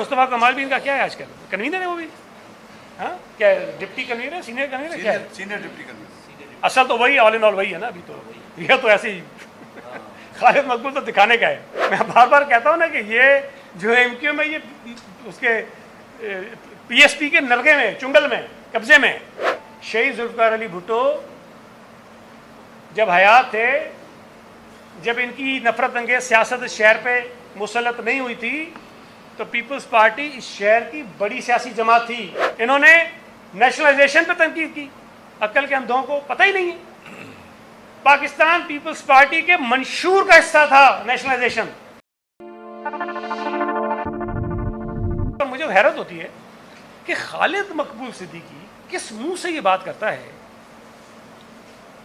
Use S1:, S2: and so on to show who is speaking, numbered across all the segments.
S1: मुस्तफ़ा कमाल भी इनका क्या है आजकल, कन्वीनर है वो भी? हाँ, क्या डिप्टी कन्वीनर है, सीनियर कन्वीनर क्या है?
S2: Senior deputy convener.
S1: असल तो वही, ऑल इन ऑल वही है ना अभी तो। ये तो ऐसे ही खालिद मकबूल तो दिखाने का है। मैं बार बार कहता हूँ ना कि ये जो एमक्यूएम है, ये उसके पीएसपी के नलगे में, चुंगल में, कब्जे में। शहीद जुल्फ़िकार अली भुट्टो जब हयात थे, जब इनकी नफरत अंगेज सियासत शहर पे मुसल्लत नहीं हुई थी, तो पीपल्स पार्टी इस शहर की बड़ी सियासी जमात थी। इन्होंने नेशनलाइजेशन पे तनकीद की। अक्ल के अंधों को पता ही नहीं है, पाकिस्तान पीपल्स पार्टी के मंशूर का हिस्सा था नेशनलाइजेशन। और मुझे हैरत होती है कि खालिद मकबूल सिद्दीकी किस मुंह से ये बात करता है।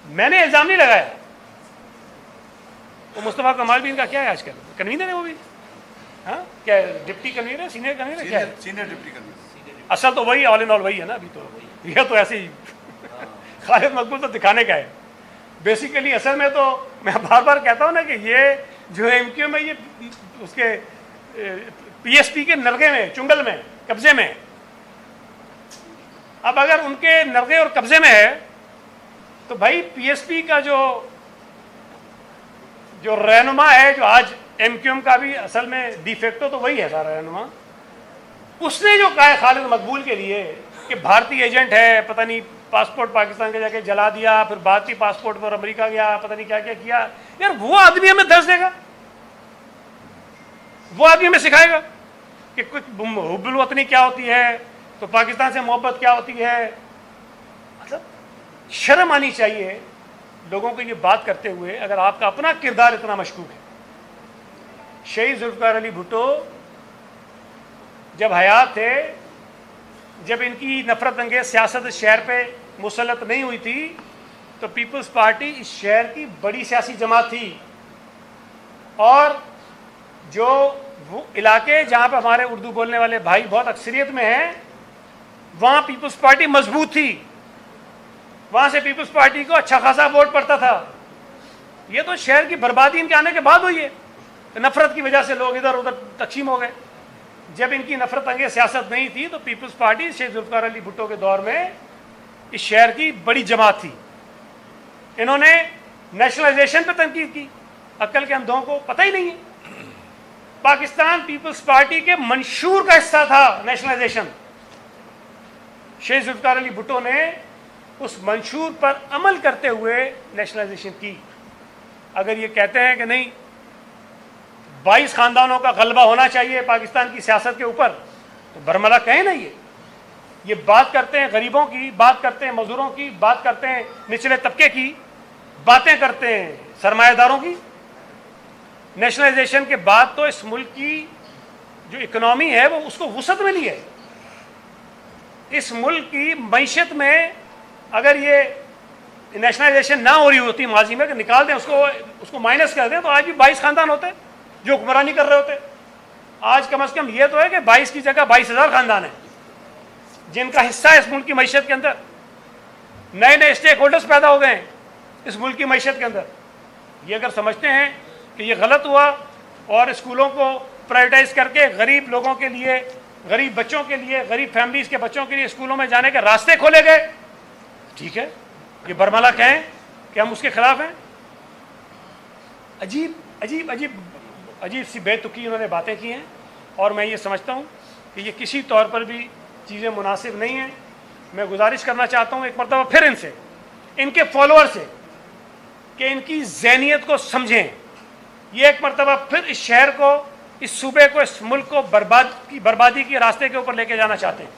S1: मैंने इल्जाम नहीं लगाया। वो मुस्तफ़ा कमाल भी इनका क्या है आजकल, कन्वीनर है वो भी? हाँ, क्या डिप्टी कन्वीनर है, सीनियर कन्वीनर क्या है?
S2: Senior deputy convener.
S1: असल तो वही, ऑल इन ऑल वही है ना अभी तो। ये तो ऐसे ही खालिद मकबूल तो दिखाने का है। बेसिकली असल में तो मैं बार बार कहता हूँ ना कि ये जो एमक्यूएम है, ये उसके पीएसपी के नलगे में, चुंगल में, कब्जे में। अब अगर उनके नलगे और कब्जे में है तो भाई पीएसपी का जो रहनुमा है, जो आज एमक्यूएम का भी असल में डिफेक्टो तो वही है सारा रहनुमा, उसने जो कहा है खालिद मकबूल के लिए कि भारतीय एजेंट है, पता नहीं पासपोर्ट पाकिस्तान के जाके जला दिया, फिर भारतीय पासपोर्ट पर अमेरिका गया, पता नहीं क्या क्या किया। यार वो आदमी हमें दर्ज देगा, वो आदमी हमें सिखाएगा कि कुछ हुब्बुल वतनी क्या होती है, तो पाकिस्तान से मोहब्बत क्या होती है। मतलब शर्म आनी चाहिए लोगों को ये बात करते हुए, अगर आपका अपना किरदार इतना मशकूक है। शहीद जुल्फ़िकार अली भुट्टो जब हयात थे, जब इनकी नफरत अंगेज सियासत शहर पे मुसल्लत नहीं हुई थी, तो पीपल्स पार्टी इस शहर की बड़ी सियासी जमात थी। और जो वो इलाके जहाँ पे हमारे उर्दू बोलने वाले भाई बहुत अक्सरियत में हैं, वहाँ पीपल्स पार्टी मजबूत थी, वहाँ से पीपल्स पार्टी को अच्छा खासा वोट पड़ता था। ये तो शहर की बर्बादी इनके आने के बाद हुई है। तो नफरत की वजह से लोग इधर उधर तकसीम हो गए। जब इनकी नफरत अंगेज सियासत नहीं थी तो पीपल्स पार्टी शहीद जुल्फ़िकार अली भुट्टो के दौर में इस शहर की बड़ी जमात थी। इन्होंने नेशनलाइजेशन पे तनकीद की। अक्ल के अंधों को पता ही नहीं है, पाकिस्तान पीपल्स पार्टी के मंशूर का हिस्सा था नेशनलाइजेशन। शहीद जुल्फ़िकार अली भुट्टो ने उस मंशूर पर अमल करते हुए नेशनलाइजेशन की। अगर ये कहते हैं कि नहीं 22 खानदानों का गलबा होना चाहिए पाकिस्तान की सियासत के ऊपर, तो बरमला कहें ना। ये बात करते हैं गरीबों की, बात करते हैं मजदूरों की, बात करते हैं निचले तबके की, बातें करते हैं सरमाएदारों की। नेशनलाइजेशन के बाद तो इस मुल्क की जो इकोनॉमी है वो उसको वुसअत मिली है। इस मुल्क की मईशत में अगर ये नेशनलाइजेशन ना हो रही होती माजी में, कि निकाल दें उसको माइनस कर दें, तो आज भी 22 खानदान होते जो हुक्मरानी कर रहे होते। आज कम से कम ये तो है कि 22 की जगह 22,000 खानदान है जिनका हिस्सा है इस मुल्क की मईशत के अंदर। नए नए स्टेक होल्डर्स पैदा हो गए हैं इस मुल्क की मईशत के अंदर। ये अगर समझते हैं कि ये गलत हुआ और स्कूलों को प्राइवेटाइज करके गरीब लोगों के लिए, गरीब बच्चों के लिए, गरीब फैमिलीज के बच्चों के लिए स्कूलों में जाने के रास्ते खोले गए, ठीक है, ये बरमला कहें कि हम उसके खिलाफ हैं। अजीब अजीब अजीब अजीब सी बेतुकी उन्होंने बातें की हैं। और मैं ये समझता हूँ कि ये किसी तौर पर भी चीज़ें मुनासिब नहीं हैं। मैं गुजारिश करना चाहता हूँ एक मरतबा फिर इनसे, इनके फॉलोअर से, कि इनकी ज़हनियत को समझें। ये एक मरतबा फिर इस शहर को, इस सूबे को, इस मुल्क को बर्बादी के रास्ते के ऊपर लेके जाना चाहते हैं।